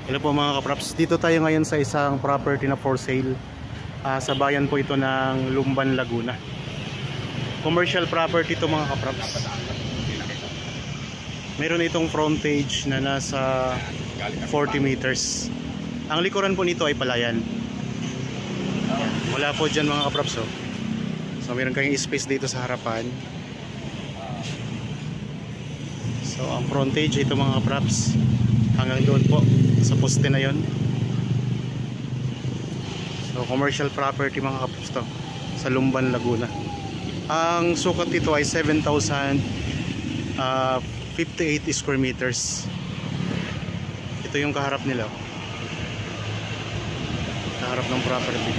Hello po mga kapraps, dito tayo ngayon sa isang property na for sale. Sa bayan po ito ng Lumban, Laguna. Commercial property ito mga kapraps. Meron itong frontage na nasa 40 meters. Ang likuran po nito ay palayan. Wala po dyan mga kapraps. So meron kayong space dito sa harapan. So ang frontage ito mga kapraps, hanggang doon po sa poste na yon. So commercial property mga kapraps to, sa Lumban, Laguna. Ang sukat nito ay 7,058 square meters. Ito yung kaharap nila, kaharap ng property.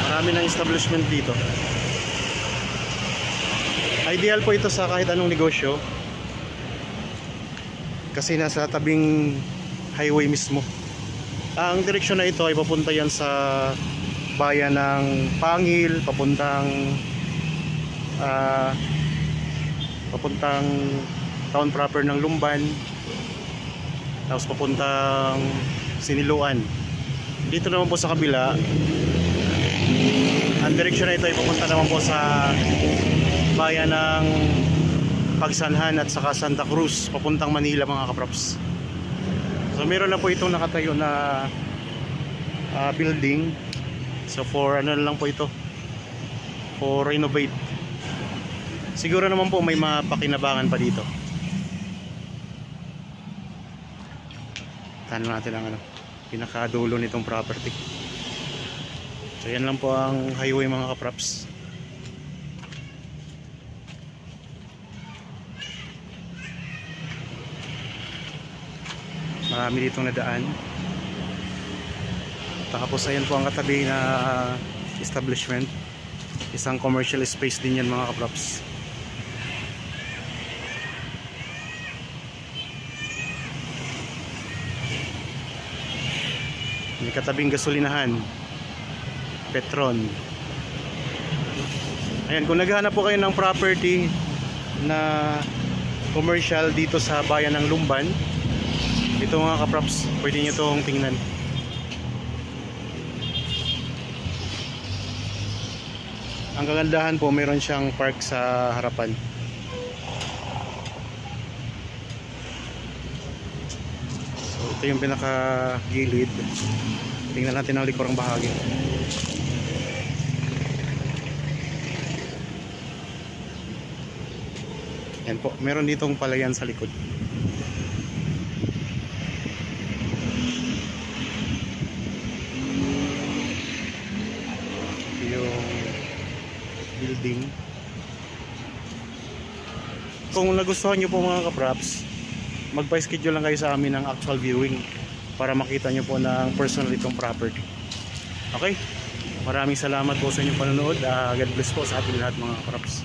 Marami ng establishment dito. Ideal po ito sa kahit anong negosyo, kasi nasa tabing highway mismo. Ang direksyon na ito ay papunta yan sa bayan ng Pangil, papuntang town proper ng Lumban, tapos papuntang Siniluan. Dito naman po sa kabila, ang direksyon na ito ay papunta naman po sa bayan ng Pagsanhan at saka Santa Cruz, papuntang Manila mga kapraps. So meron na po itong nakatayo na building. So for ano lang po ito, for renovate. Siguro naman po may mapakinabangan pa dito. Tanong natin ang pinakadulo nitong property. So yan lang po ang highway mga kapraps. Marami ditong nadaan. Tapos ayan po ang katabi na establishment. Isang commercial space din yan mga kapraps. May katabing gasolinahan, Petron. Ayan, kung naghahanap po kayo ng property na commercial dito sa bayan ng Lumban, ito mga kapraps, pwede nyo itong tingnan. Ang kagandahan po, mayroon siyang park sa harapan. So ito yung pinaka gilid. Tingnan natin ang likurang bahagi. Yan po, meron ditong palayan sa likod. Building. Kung nagustuhan nyo po mga kapraps, magpa-schedule lang kayo sa amin ng actual viewing para makita nyo po ng personal itong property. Okay? Maraming salamat po sa inyong panonood. God bless po sa ating lahat mga kapraps.